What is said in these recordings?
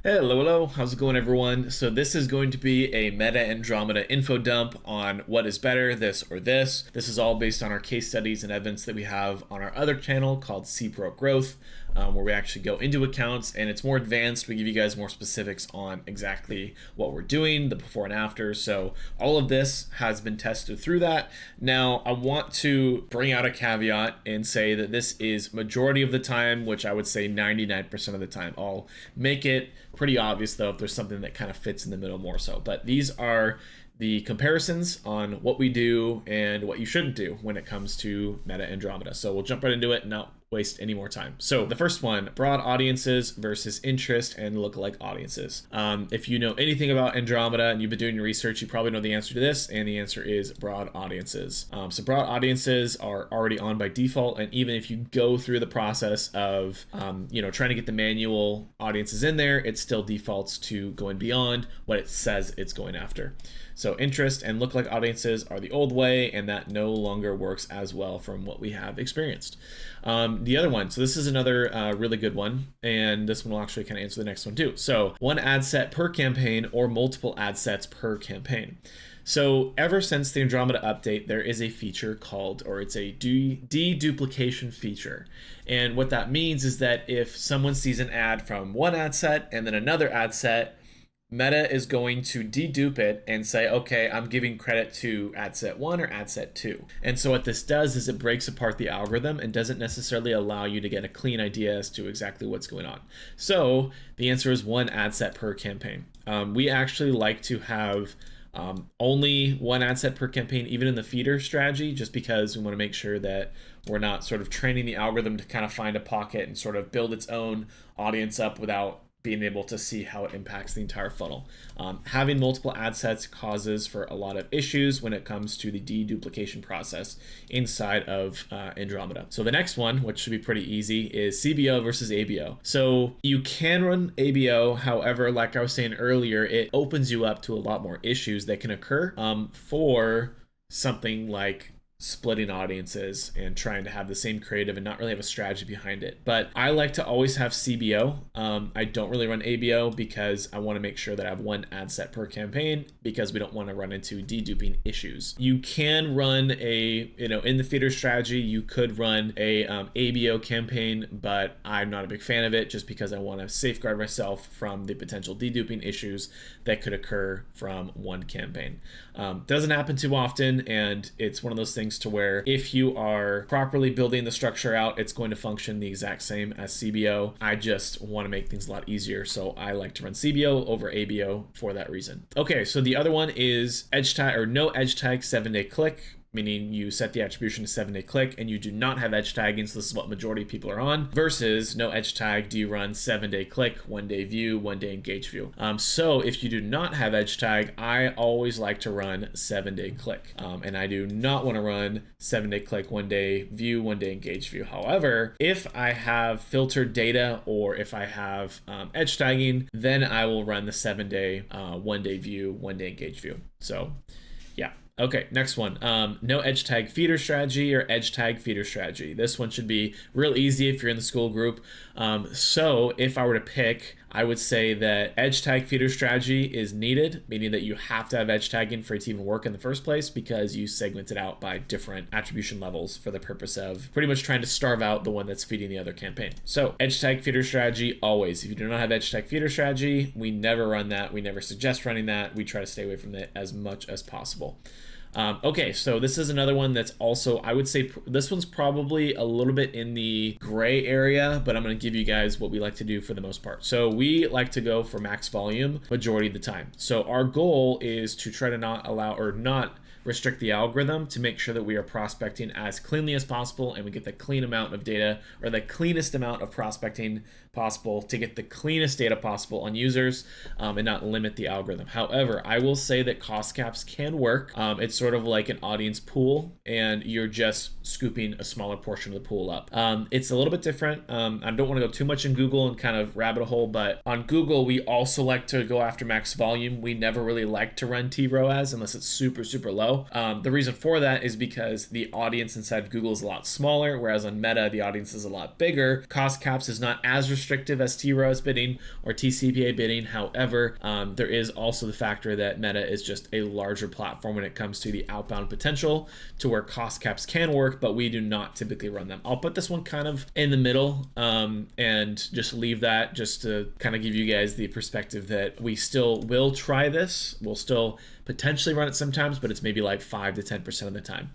Hello, how's it going, everyone? So this is going to be a Meta Andromeda info dump on what is better, this or this. This is all based on our case studies and evidence that we have on our other channel called CPro Growth, where we actually go into accounts and it's more advanced. We give you guys more specifics on exactly what we're doing, the before and after. So all of this has been tested through that. Now, I want to bring out a caveat and say that this is majority of the time, which I would say 99% of the time. I'll make it pretty obvious though if there's something that kind of fits in the middle more so. But these are the comparisons on what we do and what you shouldn't do when it comes to Meta Andromeda. So we'll jump right into it and not waste any more time. So the first one, broad audiences versus interest and lookalike audiences. If you know anything about Andromeda and you've been doing your research, you probably know the answer to this, and the answer is broad audiences. So broad audiences are already on by default, and even if you go through the process of trying to get the manual audiences in there, it still defaults to going beyond what it says it's going after. So interest and lookalike audiences are the old way, and that no longer works as well from what we have experienced. The other one, so this is another really good one, and this one will actually kind of answer the next one too. So one ad set per campaign or multiple ad sets per campaign. So ever since the Andromeda update, there is a feature called, or it's a d-duplication feature. And what that means is that if someone sees an ad from one ad set and then another ad set, Meta is going to dedupe it and say, okay, I'm giving credit to ad set 1 or ad set 2. And so what this does is it breaks apart the algorithm and doesn't necessarily allow you to get a clean idea as to exactly what's going on. So the answer is one ad set per campaign. We actually like to have only one ad set per campaign, even in the feeder strategy, just because we want to make sure that we're not sort of training the algorithm to kind of find a pocket and sort of build its own audience up without being able to see how it impacts the entire funnel. Having multiple ad sets causes for a lot of issues when it comes to the deduplication process inside of Andromeda. So the next one, which should be pretty easy, is CBO versus ABO. So you can run ABO, however, like I was saying earlier, it opens you up to a lot more issues that can occur for something like splitting audiences and trying to have the same creative and not really have a strategy behind it. But I like to always have CBO. I don't really run ABO because I want to make sure that I have one ad set per campaign, because we don't want to run into deduping issues. You can run in the feeder strategy, you could run a ABO campaign, but I'm not a big fan of it just because I want to safeguard myself from the potential deduping issues that could occur from one campaign. Doesn't happen too often, and it's one of those things to where if you are properly building the structure out, it's going to function the exact same as CBO. I just want to make things a lot easier, so I like to run CBO over ABO for that reason. Okay, so the other one is edge tag or no edge tag 7-day click, meaning you set the attribution to 7-day click and you do not have edge tagging, so this is what majority of people are on, versus no edge tag, do you run 7-day click, 1-day view, 1-day engage view. So if you do not have edge tag, I always like to run 7-day click, and I do not want to run 7-day click, 1-day view, 1-day engage view. However, if I have filtered data or if I have edge tagging, then I will run the 7-day, 1-day view, 1-day engage view. So yeah. Okay, next one. No edge tag feeder strategy or edge tag feeder strategy. This one should be real easy if you're in the school group. So if I were to pick, I would say that edge tag feeder strategy is needed, meaning that you have to have edge tagging for it to even work in the first place, because you segment it out by different attribution levels for the purpose of pretty much trying to starve out the one that's feeding the other campaign. So edge tag feeder strategy, always. If you do not have edge tag feeder strategy, we never run that. We never suggest running that. We try to stay away from it as much as possible. Okay, so this is another one that's also, I would say this one's probably a little bit in the gray area, but I'm going to give you guys what we like to do for the most part. So we like to go for max volume majority of the time. So our goal is to try to not allow or not restrict the algorithm to make sure that we are prospecting as cleanly as possible and we get the clean amount of data, or the cleanest amount of prospecting possible to get the cleanest data possible on users, and not limit the algorithm. However, I will say that cost caps can work. It's sort of like an audience pool and you're just scooping a smaller portion of the pool up. It's a little bit different. I don't want to go too much in Google and kind of rabbit hole, but on Google, we also like to go after max volume. We never really like to run T-ROAS unless it's super, super low. The reason for that is because the audience inside Google is a lot smaller, whereas on Meta, the audience is a lot bigger. Cost caps is not as restrictive restrictive as TROS bidding or TCPA bidding. However, there is also the factor that Meta is just a larger platform when it comes to the outbound potential, to where cost caps can work, but we do not typically run them. I'll put this one kind of in the middle, and just leave that just to kind of give you guys the perspective that we still will try this. We'll still potentially run it sometimes, but it's maybe like 5 to 10% of the time.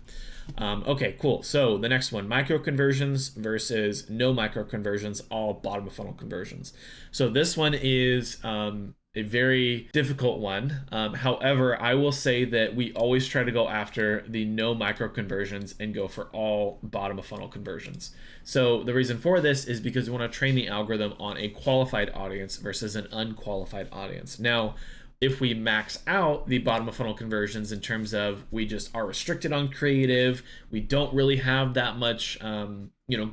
Okay, cool. So the next one, micro conversions versus no micro conversions, all bottom of funnel conversions. So this one is a very difficult one. However, I will say that we always try to go after the no micro conversions and go for all bottom of funnel conversions. So the reason for this is because we want to train the algorithm on a qualified audience versus an unqualified audience. Now, if we max out the bottom of funnel conversions in terms of we just are restricted on creative, we don't really have that much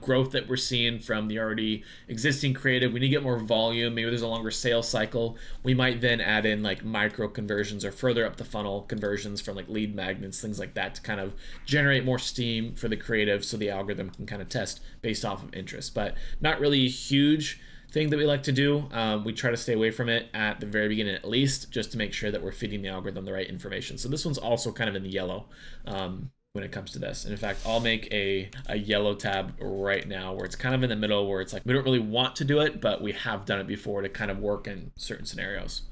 growth that we're seeing from the already existing creative, we need to get more volume, maybe there's a longer sales cycle, we might then add in like micro conversions or further up the funnel conversions from like lead magnets, things like that, to kind of generate more steam for the creative so the algorithm can kind of test based off of interest. But not really a huge thing that we like to do. We try to stay away from it at the very beginning, at least, just to make sure that we're feeding the algorithm the right information. So this one's also kind of in the yellow when it comes to this. And in fact, I'll make a yellow tab right now where it's kind of in the middle, where it's like we don't really want to do it, but we have done it before to kind of work in certain scenarios.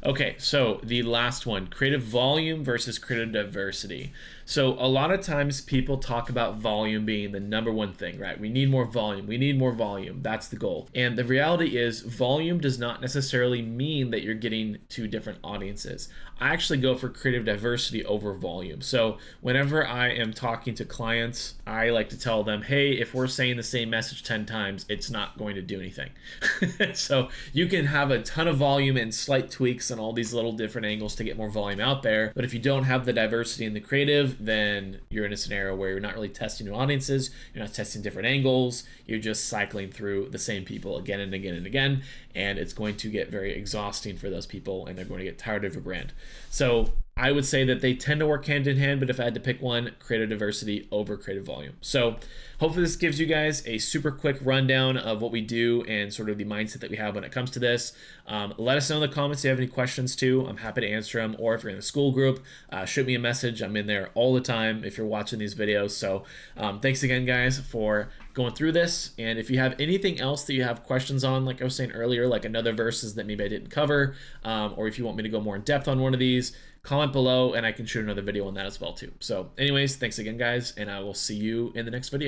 Okay, so the last one, creative volume versus creative diversity. So a lot of times people talk about volume being the number one thing, right? We need more volume. We need more volume. That's the goal. And the reality is volume does not necessarily mean that you're getting to different audiences. I actually go for creative diversity over volume. So whenever I am talking to clients, I like to tell them, hey, if we're saying the same message 10 times, it's not going to do anything. So you can have a ton of volume and slight tweaks and all these little different angles to get more volume out there. But if you don't have the diversity in the creative, then you're in a scenario where you're not really testing new audiences, you're not testing different angles, you're just cycling through the same people again and again and again, and it's going to get very exhausting for those people, and they're going to get tired of your brand. So I would say that they tend to work hand in hand, but if I had to pick one, creative diversity over creative volume. So hopefully this gives you guys a super quick rundown of what we do and sort of the mindset that we have when it comes to this. Let us know in the comments if you have any questions too. I'm happy to answer them. Or if you're in the school group, shoot me a message. I'm in there all the time if you're watching these videos. So thanks again, guys, for going through this. And if you have anything else that you have questions on, like I was saying earlier, like another verses that maybe I didn't cover, or if you want me to go more in depth on one of these, comment below and I can shoot another video on that as well too. So anyways, thanks again, guys, and I will see you in the next video.